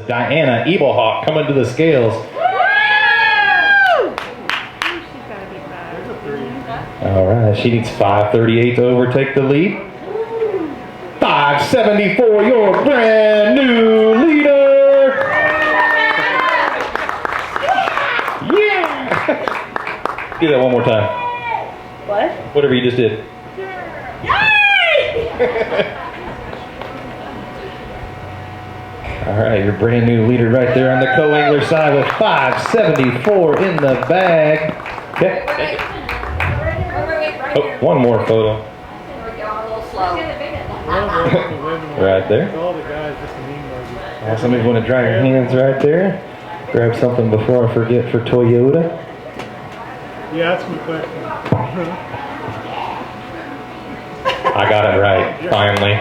Diana Eble Hawk coming to the scales. All right, she needs 5:38 to overtake the lead. 5:74, your brand new leader. Yeah. Do that one more time. What? Whatever you just did. All right, your brand new leader right there on the co-angler side with 5:74 in the bag. Okay. Oh, one more photo. Right there. Somebody want to dry your hands right there. Grab something before I forget for Toyota. Yeah, that's my question. I got it right, finally.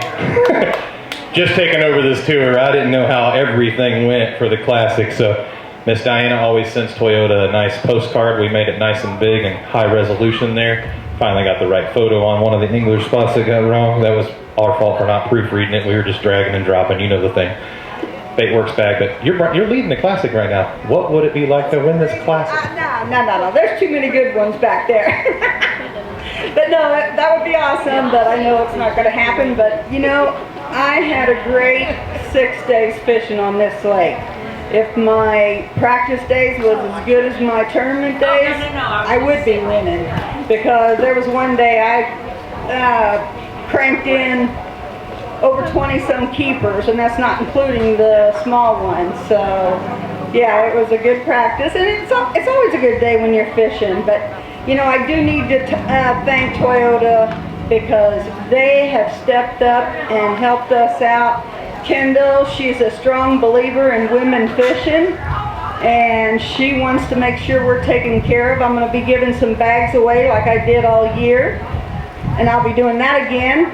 Just taking over this tour, I didn't know how everything went for the Classic, so Miss Diana always sends Toyota a nice postcard. We made it nice and big and high resolution there. Finally got the right photo on one of the English spots that got wrong. That was our fault for not proofreading it. We were just dragging and dropping, you know the thing. Baitworks bag, but you're leading the Classic right now. What would it be like to win this Classic? No. There's too many good ones back there. But no, that would be awesome, but I know it's not going to happen. But, you know, I had a great 6 days fishing on this lake. If my practice days was as good as my tournament days, I would be winning. Because there was one day I cranked in over 20-some keepers, and that's not including the small ones. So, yeah, it was a good practice, and it's always a good day when you're fishing. But, you know, I do need to thank Toyota because they have stepped up and helped us out. Kendall, she's a strong believer in women fishing, and she wants to make sure we're taken care of. I'm going to be giving some bags away like I did all year, and I'll be doing that again.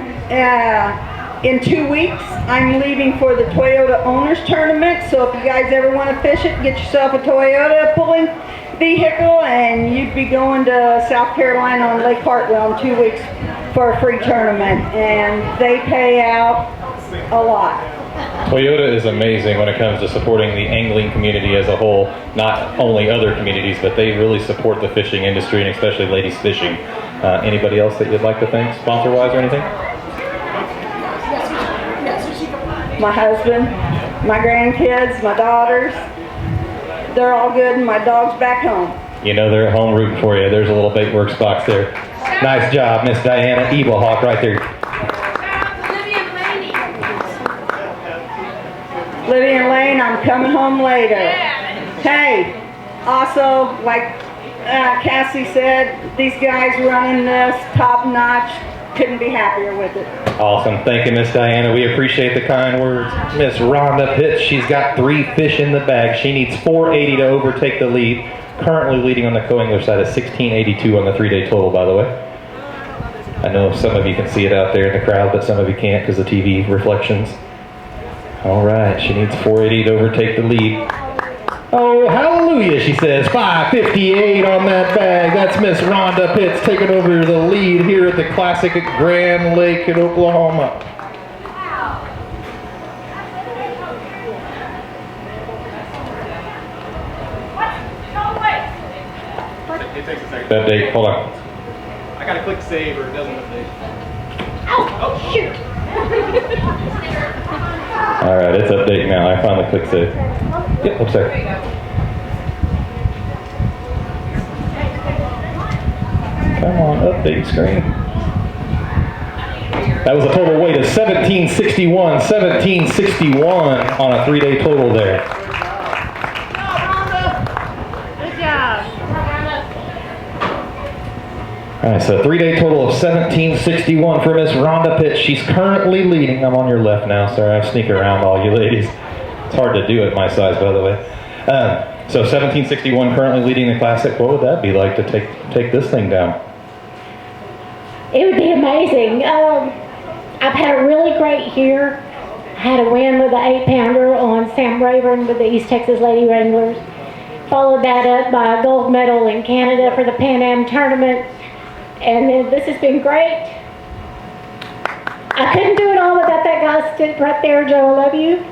In 2 weeks, I'm leaving for the Toyota Owners Tournament, so if you guys ever want to fish it, get yourself a Toyota pulling vehicle, and you'd be going to South Carolina on Lake Hartwell in 2 weeks for a free tournament, and they pay out a lot. Toyota is amazing when it comes to supporting the angling community as a whole, not only other communities, but they really support the fishing industry, and especially ladies fishing. Anybody else that you'd like to thank, sponsor-wise or anything? My husband, my grandkids, my daughters, they're all good, and my dog's back home. You know they're at home rooting for you. There's a little Baitworks box there. Nice job, Miss Diana Eble Hawk right there. Libby and Lane, I'm coming home later. Hey, also, like Cassie said, these guys running this top notch. Couldn't be happier with it. Awesome. Thank you, Miss Diana. We appreciate the kind words. Miss Rhonda Pitzt, she's got 3 fish in the bag. She needs 480 to overtake the lead. Currently leading on the co-angler side at 1682 on the 3-day total, by the way. I know some of you can see it out there in the crowd, but some of you can't because of the TV reflections. All right, she needs 480 to overtake the lead. Oh, hallelujah, she says. 5:58 on that bag. That's Miss Rhonda Pitzt taking over the lead here at the Classic at Grand Lake in Oklahoma. It takes a second. Update, hold on. I gotta click save or it doesn't update. Oh, shoot. All right, it's updating now. I finally clicked save. Yep, looks like. Come on, update screen. That was a total weight of 1761. 1761 on a 3-day total there. Good job. All right, so 3-day total of 1761 for Miss Rhonda Pitzt. She's currently leading. I'm on your left now. Sorry, I sneak around all you ladies. It's hard to do at my size, by the way. So 1761 currently leading the Classic. What would that be like to take this thing down? It would be amazing. I've had a really great year. I had a win with the 8-pounder on Sam Rayburn with the East Texas Lady Wranglers. Followed that up by a gold medal in Canada for the Pan Am tournament. And then this has been great. I couldn't do it all without that guy right there, Joe. I love you.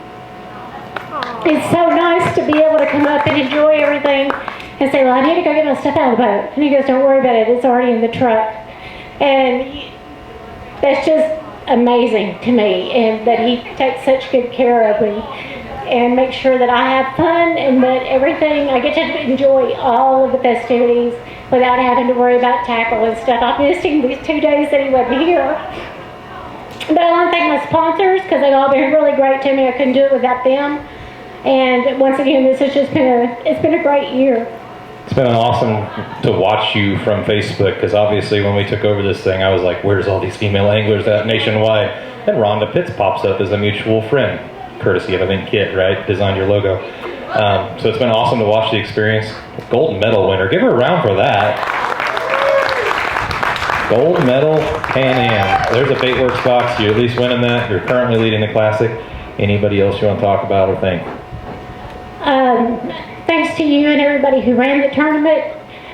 It's so nice to be able to come up and enjoy everything and say, well, I need to go get my stuff out of the boat. And he goes, don't worry about it, it's already in the truck. And that's just amazing to me, and that he takes such good care of me and makes sure that I have fun and that everything, I get to enjoy all of the festivities without having to worry about tackle and stuff. I missed him these 2 days that he wasn't here. But I want to thank my sponsors because they've all been really great to me. I couldn't do it without them. And once again, this has just been it's been a great year. It's been awesome to watch you from Facebook, because obviously when we took over this thing, I was like, where's all these female anglers at nationwide? And Rhonda Pitzt pops up as a mutual friend, courtesy of, I think, Kit, right? Designed your logo. So it's been awesome to watch the experience. Gold medal winner. Give her a round for that. Gold medal, Pan Am. There's a Baitworks box. You're at least winning that. You're currently leading the Classic. Anybody else you want to talk about or thank? Thanks to you and everybody who ran the tournament.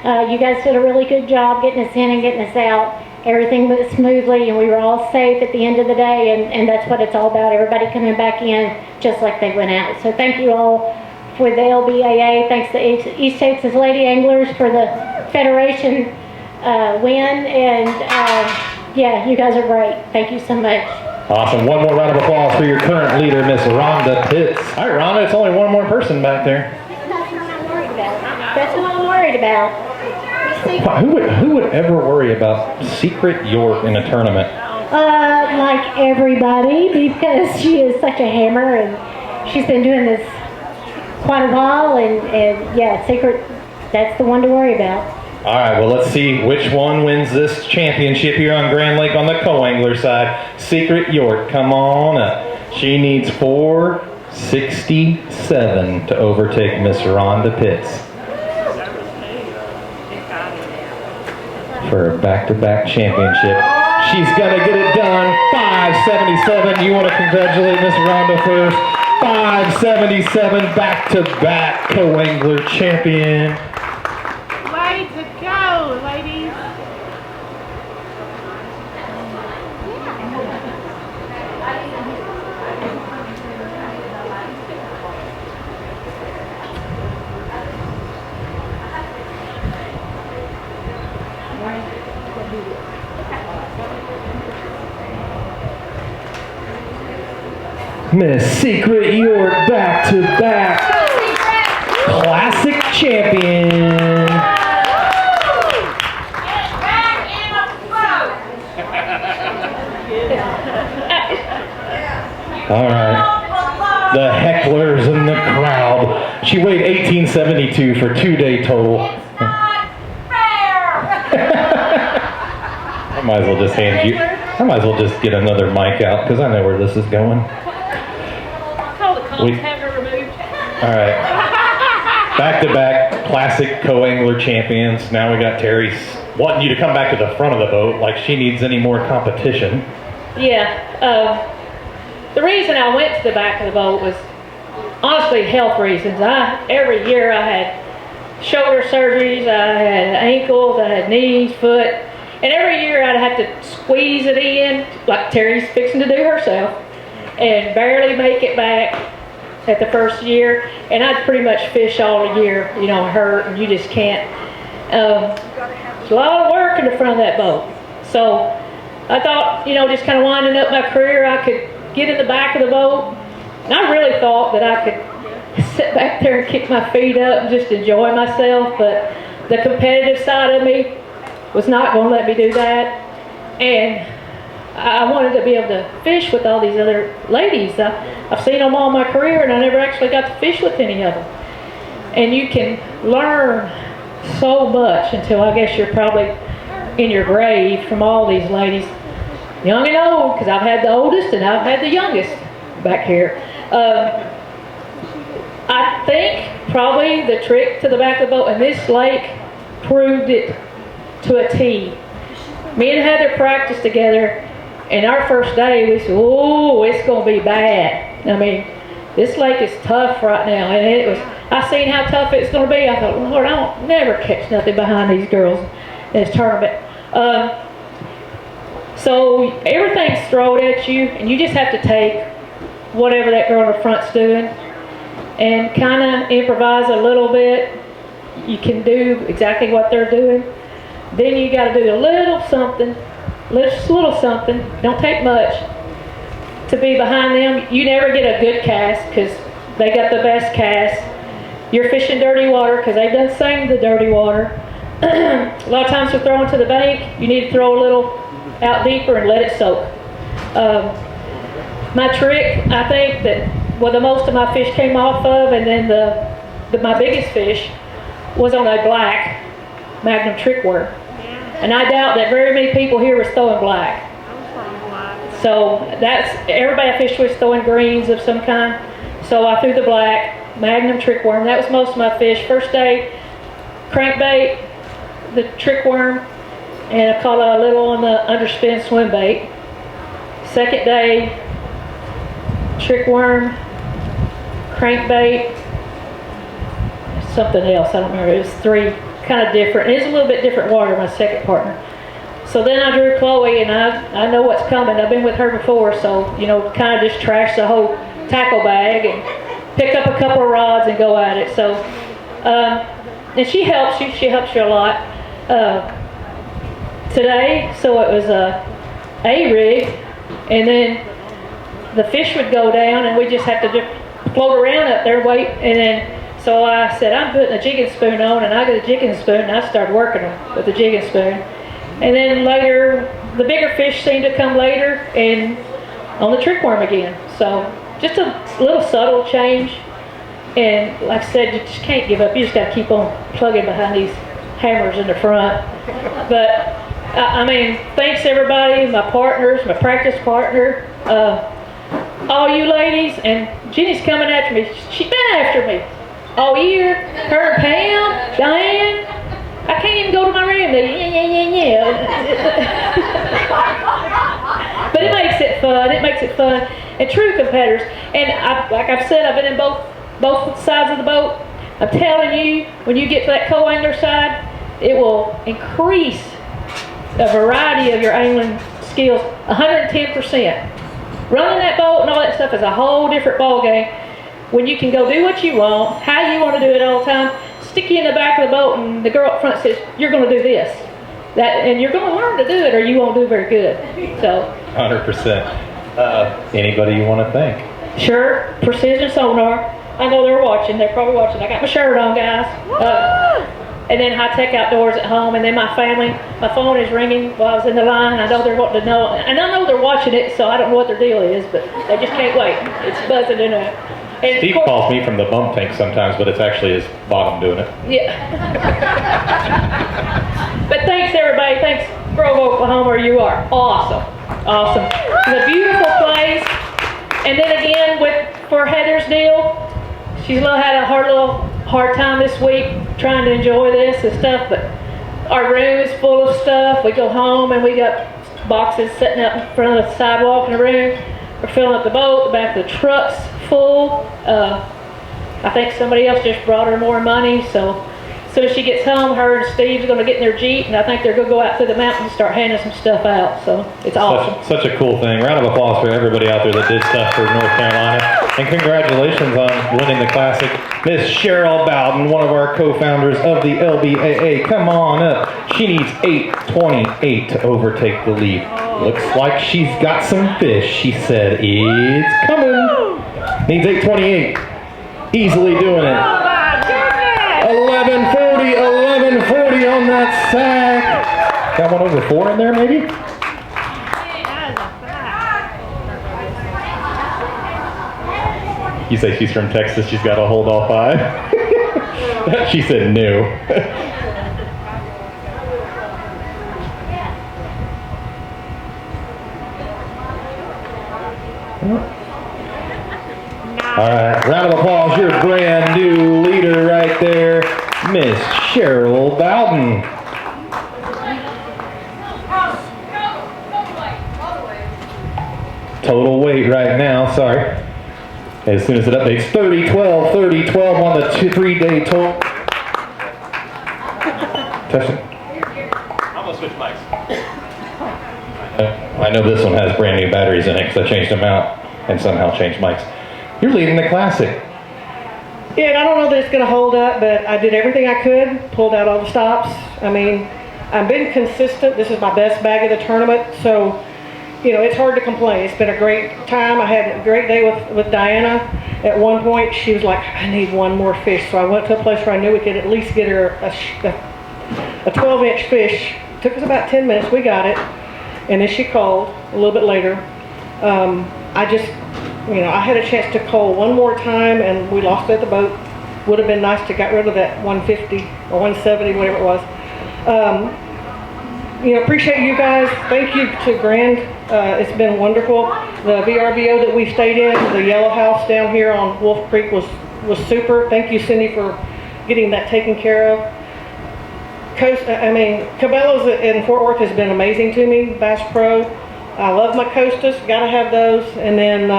You guys did a really good job getting us in and getting us out. Everything went smoothly and we were all safe at the end of the day, and that's what it's all about. Everybody coming back in just like they went out. So thank you all for the LBAA. Thanks to East Texas Lady Anglers for the Federation win. And yeah, you guys are great. Thank you so much. Awesome. One more round of applause for your current leader, Miss Rhonda Pitzt. All right, Rhonda, it's only one more person back there. That's what I'm worried about. Wow, who would ever worry about Secret York in a tournament? Like everybody, because she is such a hammer, and she's been doing this quite a while, and yeah, Secret, that's the one to worry about. All right, well, let's see which one wins this championship here on Grand Lake on the co-angler side. Secret York, come on up. She needs 467 to overtake Miss Rhonda Pitzt for a back-to-back championship. She's going to get it done. 577. You want to congratulate Miss Rhonda first. 577, back-to-back co-angler champion. Way to go, ladies. Miss Secret York, back-to-back Classic champion. All right. The hecklers in the crowd. She weighed 1872 for 2-day total. I might as well just hand you. I might as well just get another mic out because I know where this is going. Have her removed. All right. Back-to-back Classic co-angler champions. Now we got Terry wanting you to come back to the front of the boat like she needs any more competition. Yeah. The reason I went to the back of the boat was honestly health reasons. Every year I had shoulder surgeries, I had ankles, I had knees, foot, and every year I'd have to squeeze it in like Terry's fixing to do herself and barely make it back at the first year, and I'd pretty much fish all year, you know, hurt, and you just can't. It's a lot of work in the front of that boat. So I thought, you know, just kind of winding up my career, I could get in the back of the boat, and I really thought that I could sit back there and kick my feet up and just enjoy myself, but the competitive side of me was not going to let me do that, and I wanted to be able to fish with all these other ladies. I've seen them all my career, and I never actually got to fish with any of them. And you can learn so much until I guess you're probably in your grave from all these ladies, young and old, because I've had the oldest and I've had the youngest back here. I think probably the trick to the back of the boat, and this lake proved it to a T. Me and Heather practiced together. And our first day, we said, "Oh, it's going to be bad." I mean, this lake is tough right now, and it was. I seen how tough it's going to be. I thought, Lord, I don't never catch nothing behind these girls in this tournament. So everything's thrown at you, and you just have to take whatever that girl in the front's doing, and kind of improvise a little bit. You can do exactly what they're doing. Then you got to do a little something, just a little something. Don't take much to be behind them. You never get a good cast because they got the best cast. You're fishing dirty water because they've done same the dirty water. A lot of times we're throwing to the bank. You need to throw a little out deeper and let it soak. My trick, I think that the most of my fish came off of, and then my biggest fish was on a black Magnum trick worm. And I doubt that very many people here was throwing black. So everybody I fished with was throwing greens of some kind. So I threw the black Magnum trick worm. That was most of my fish. First day, crankbait, the trick worm, and I caught a little on the underspin swim bait. Second day, trick worm, crankbait, something else, I don't remember. It was three kind of different. It was a little bit different water, my second partner. So then I drew Chloe, and I know what's coming. I've been with her before, so, kind of just trash the whole tackle bag and pick up a couple of rods and go at it. So, and she helps you. She helps you a lot. Today, so it was a rig, and then the fish would go down, and we just have to just float around up there, wait, and then, so I said, I'm putting a jigging spoon on, and I got a jigging spoon, and I started working with the jigging spoon. And then later, the bigger fish seemed to come later, and on the trick worm again. So just a little subtle change. And like I said, you just can't give up. You just got to keep on plugging behind these hammers in the front. But I mean, thanks everybody, my partners, my practice partner, all you ladies, and Jenny's coming after me. She's been after me all year. Her and Pam, Diane. I can't even go to my room. Yeah. But it makes it fun. It makes it fun. And true competitors. And like I've said, I've been in both sides of the boat. I'm telling you, when you get to that co-angler side, it will increase a variety of your angling skills 110%. Running that boat and all that stuff is a whole different ball game. When you can go do what you want, how you want to do it all the time, stick you in the back of the boat, and the girl up front says, you're going to do this. And you're going to learn to do it, or you won't do very good. So 100%. Anybody you want to thank? Sure, Precision Sonar. I know they're watching. They're probably watching. I got my shirt on, guys. And then High Tech Outdoors at home, and then my family. My phone is ringing while I was in the line. I know they're wanting to know, and I know they're watching it, so I don't know what their deal is, but they just can't wait. It's buzzing in there. And Steve calls me from the bump tank sometimes, but it's actually his bottom doing it. Yeah. But thanks everybody. Thanks Grove, Oklahoma, where you are. Awesome. Awesome. It's a beautiful place. And then again, for Heather's deal, she's had a hard time this week trying to enjoy this and stuff, but our room is full of stuff. We go home and we got boxes sitting out in front of the sidewalk in the room. We're filling up the boat, the back of the truck's full. I think somebody else just brought her more money, so as soon as she gets home, her and Steve's going to get in their Jeep, and I think they're going to go out through the mountains and start handing some stuff out, so it's awesome. Such a cool thing. Round of applause for everybody out there that did stuff for North Carolina. And congratulations on winning the Classic. Miss Cheryl Bowden, one of our co-founders of the LBAA. Come on up. She needs 8:28 to overtake the lead. Looks like she's got some fish. She said, it's coming. Needs 8:28. Easily doing it. 11:40 on that sack. Got one over 4 in there, maybe? You say she's from Texas, she's got to hold all 5? She said no. All right, round of applause, your brand new leader right there, Miss Cheryl Bowden. Total weight right now, sorry. As soon as it updates, 30-12, 30-12 on the 3-day total. Testing. I'm gonna switch mics. I know this one has brand new batteries in it because I changed them out and somehow changed mics. You're leading the Classic. Yeah, and I don't know that it's going to hold up, but I did everything I could, pulled out all the stops. I mean, I've been consistent. This is my best bag of the tournament, so, you know, it's hard to complain. It's been a great time. I had a great day with Diana. At one point, she was like, I need one more fish. So I went to a place where I knew we could at least get her a 12-inch fish. It took us about 10 minutes. We got it. And then she called a little bit later. I had a chance to call one more time, and we lost it at the boat. Would have been nice to get rid of that 150 or 170, whatever it was. Appreciate you guys. Thank you to Grand. It's been wonderful. The VRBO that we stayed in, the Yellow House down here on Wolf Creek was super. Thank you, Cindy, for getting that taken care of. Cabela's in Fort Worth has been amazing to me. Bass Pro. I love my Costas. Got to have those. And then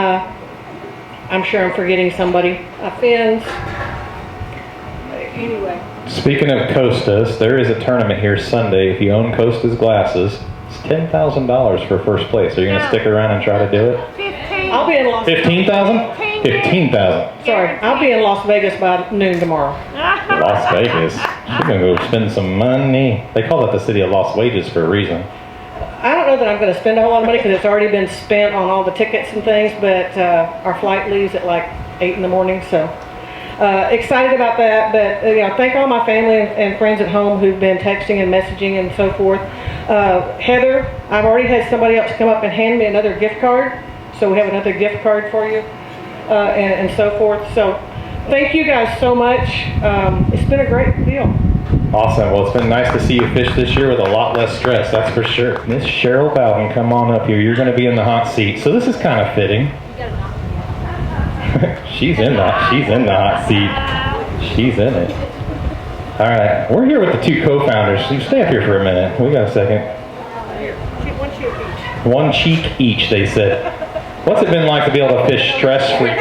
I'm sure I'm forgetting somebody. Fins. Anyway. Speaking of Costas, there is a tournament here Sunday. If you own Costas glasses, it's $10,000 for first place. Are you going to stick around and try to do it? 15. I'll be in Las Vegas. 15,000? 15,000. Sorry, I'll be in Las Vegas by noon tomorrow. Las Vegas. She's going to go spend some money. They call it the city of Las Vegas for a reason. I don't know that I'm going to spend a whole lot of money because it's already been spent on all the tickets and things, but our flight leaves at like 8 in the morning, so excited about that. But thank all my family and friends at home who've been texting and messaging and so forth. Heather, I've already had somebody else come up and hand me another gift card, so we have another gift card for you, and so forth. So thank you guys so much. It's been a great deal. Awesome. Well, it's been nice to see you fish this year with a lot less stress, that's for sure. Miss Cheryl Bowden, come on up here. You're going to be in the hot seat. So this is kind of fitting. She's in the hot seat. She's in it. All right. We're here with the two co-founders. You stay up here for a minute. We got a second. One cheek each, they said. What's it been like to be able to fish stress-free?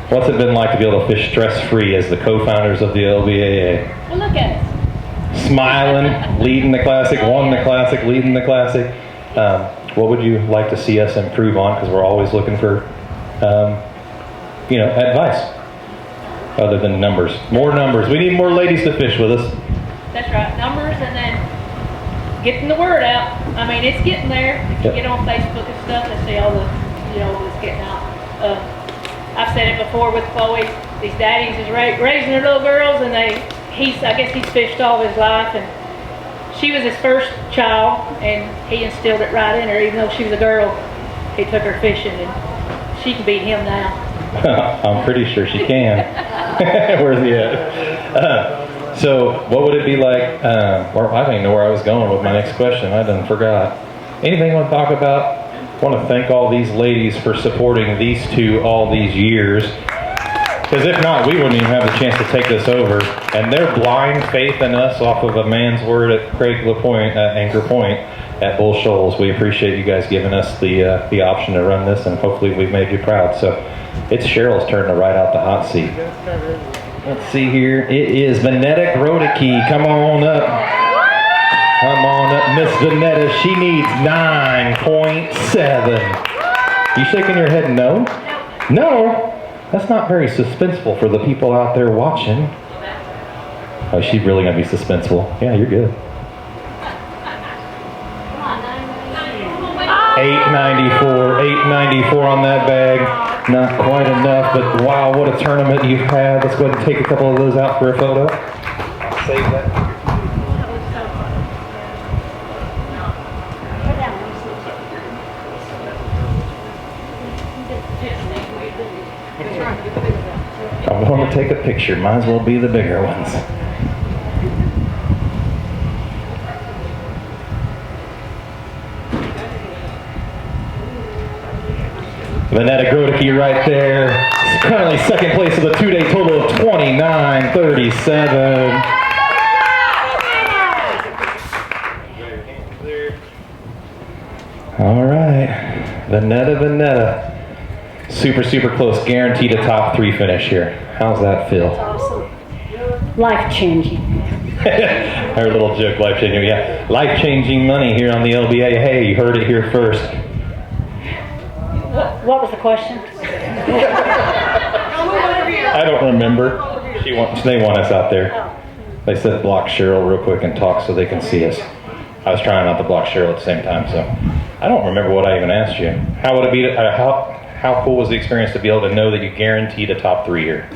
What's it been like to be able to fish stress-free as the co-founders of the LBAA? Well, look at us. Smiling, leading the classic, won the classic, leading the classic. What would you like to see us improve on? Because we're always looking for, advice. Other than numbers. More numbers. We need more ladies to fish with us. That's right. Numbers, and then getting the word out. I mean, it's getting there. If you get on Facebook and stuff and see all the, it's getting out. I've said it before with Chloe. These daddies is raising their little girls, and I guess he's fished all his life, and she was his first child, and he instilled it right in her. Even though she was a girl, he took her fishing, and she can beat him now. I'm pretty sure she can. Where's he at? So what would it be like, I don't even know where I was going with my next question. I done forgot. Anything you want to talk about? I want to thank all these ladies for supporting these two all these years. Because if not, we wouldn't even have the chance to take this over. And their blind faith in us off of a man's word at Craig LaPointe, Anchor Point at Bull Shoals. We appreciate you guys giving us the option to run this, and hopefully we've made you proud. So it's Cheryl's turn to ride out the hot seat. Let's see here. It is Vanetta Groeteke. Come on up. Come on up, Miss Vanetta. She needs 9.7. You shaking your head no? No? That's not very suspenseful for the people out there watching. Oh, she's really going to be suspenseful. Yeah, you're good. 894 on that bag. Not quite enough, but wow, what a tournament you've had. Let's go ahead and take a couple of those out for a photo. I'll save that. I want to take a picture. Might as well be the bigger ones. Vanetta Groeteke right there. Currently second place with a two-day total of 29.37. All right. Vanetta. Super, super close. Guaranteed a top 3 finish here. How's that feel? Awesome. Life-changing. Her little joke, life-changing. Yeah. Life-changing money here on the LBA. Hey, you heard it here first. What was the question? I don't remember. They want us out there. They said block Cheryl real quick and talk so they can see us. I was trying not to block Cheryl at the same time, so I don't remember what I even asked you. How would it be? How cool was the experience to be able to know that you guaranteed a top 3 here?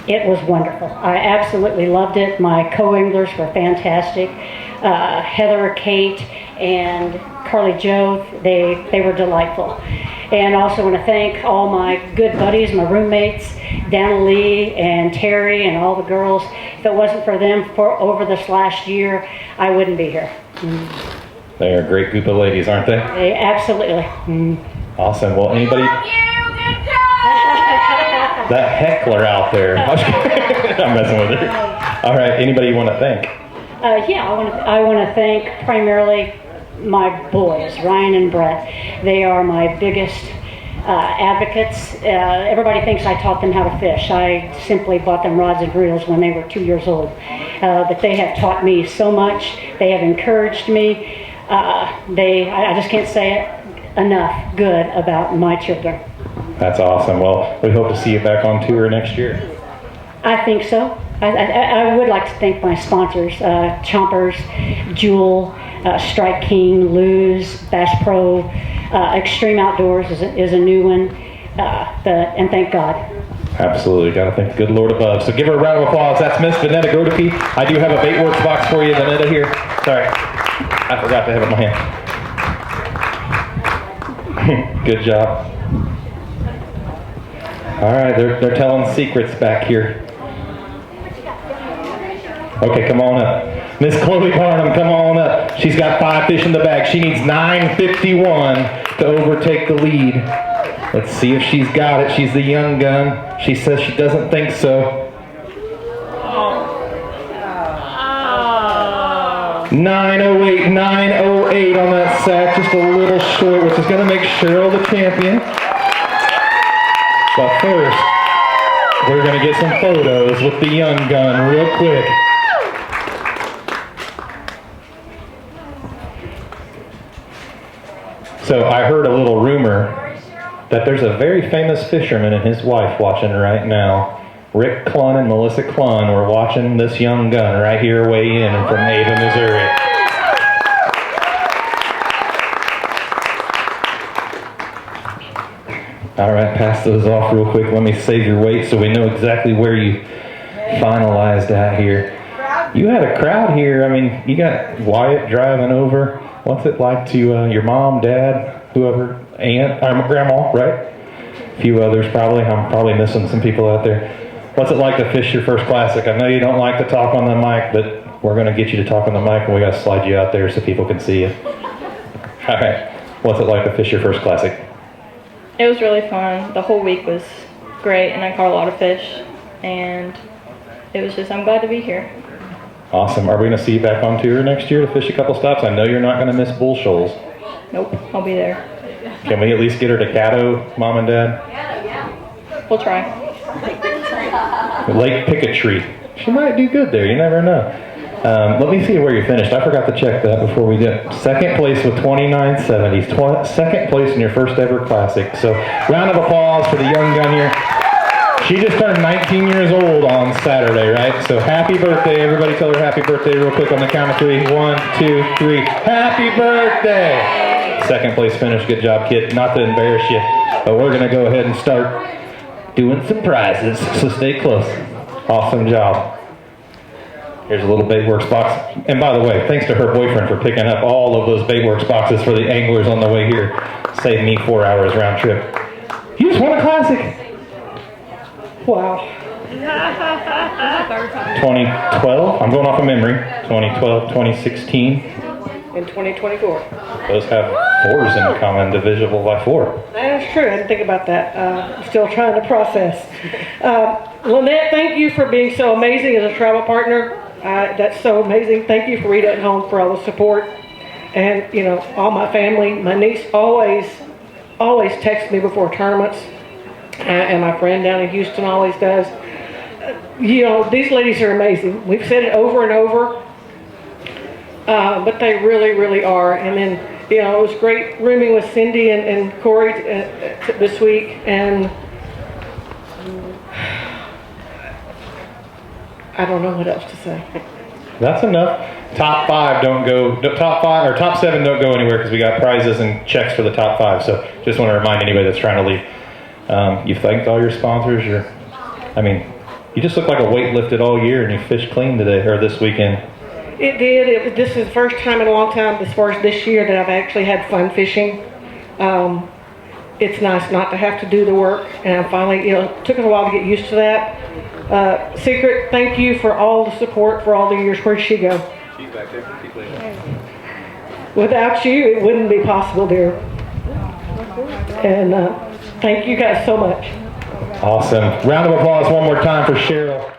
It was wonderful. I absolutely loved it. My co-anglers were fantastic. Heather, Kate, and Carly Jo, they were delightful. And I also want to thank all my good buddies, my roommates, Dana Lee and Terry and all the girls. If it wasn't for them over this last year, I wouldn't be here. They are a great group of ladies, aren't they? Absolutely. Awesome. Well, anybody? That heckler out there. I'm messing with her. All right. Anybody you want to thank? I want to thank primarily my boys, Ryan and Brett. They are my biggest advocates. Everybody thinks I taught them how to fish. I simply bought them rods and reels when they were 2 years old. But they have taught me so much. They have encouraged me. I just can't say it enough good about my children. That's awesome. Well, we hope to see you back on tour next year. I think so. I would like to thank my sponsors, Chompers, Jewel, Strike King, Lose, Bass Pro, Extreme Outdoors is a new one, and thank God. Absolutely. Got to thank the good Lord above. So give her a round of applause. That's Miss Vanetta Groeteke. I do have a Baitworks box for you, Vanetta, here. Sorry. I forgot to have it in my hand. Good job. All right, they're telling secrets back here. Okay, come on up. Miss Chloe Barnum, come on up. She's got 5 fish in the bag. She needs 9:51 to overtake the lead. Let's see if she's got it. She's the young gun. She says she doesn't think so. 9:08, 9:08 on that sack, just a little short, which is going to make Cheryl the champion. But first, we're going to get some photos with the young gun real quick. So I heard a little rumor that there's a very famous fisherman and his wife watching right now. Rick Clun and Melissa Clun were watching this young gun right here weigh in from Ava, Missouri. All right, pass those off real quick. Let me save your weight so we know exactly where you finalized at here. You had a crowd here. I mean, you got Wyatt driving over. What's it like to your mom, dad, whoever, aunt, grandma, right? A few others probably. I'm probably missing some people out there. What's it like to fish your first classic? I know you don't like to talk on the mic, but we're going to get you to talk on the mic, and we got to slide you out there so people can see you. All right. What's it like to fish your first classic? It was really fun. The whole week was great, and I caught a lot of fish, and it was just, I'm glad to be here. Awesome. Are we going to see you back on tour next year to fish a couple stops? I know you're not going to miss Bull Shoals. Nope, I'll be there. Can we at least get her to Caddo, Mom and Dad? We'll try. Lake Pickettree. She might do good there. You never know. Let me see where you finished. I forgot to check that before we did. Second place with 29.70. Second place in your first ever classic. So round of applause for the young gun here. She just turned 19 years old on Saturday, right? So happy birthday. Everybody tell her happy birthday real quick on the count of 3. 1, 2, 3. Happy birthday! Second place finish. Good job, kid. Not to embarrass you, but we're going to go ahead and start doing some prizes, so stay close. Awesome job. Here's a little Baitworks box. And by the way, thanks to her boyfriend for picking up all of those Baitworks boxes for the anglers on the way here. Saved me 4 hours round trip. You just won a classic. Wow. 2012, I'm going off of memory. 2012, 2016. In 2024. Those have 4s in common, divisible by 4. That's true. I didn't think about that. I'm still trying to process. Lynette, thank you for being so amazing as a travel partner. That's so amazing. Thank you for Rita at Home for all the support. And, you know, all my family. My niece always texts me before tournaments. And my friend down in Houston always does. You know, these ladies are amazing. We've said it over and over. But they really, really are. And then, you know, it was great rooming with Cindy and Corey this week. And I don't know what else to say. That's enough. Top 5 don't go. Top 5 or top 7 don't go anywhere because we got prizes and checks for the top 5. So just want to remind anybody that's trying to leave. You've thanked all your sponsors. You just look like a weight lifted all year, and you fished clean today or this weekend. It did. This is the first time in a long time, as far as this year, that I've actually had fun fishing. It's nice not to have to do the work, and I finally, it took us a while to get used to that. Secret, thank you for all the support for all the years. Where'd she go? She's back there. She's cleaning up. Without you, it wouldn't be possible, dear. And thank you guys so much. Awesome. Round of applause one more time for Cheryl.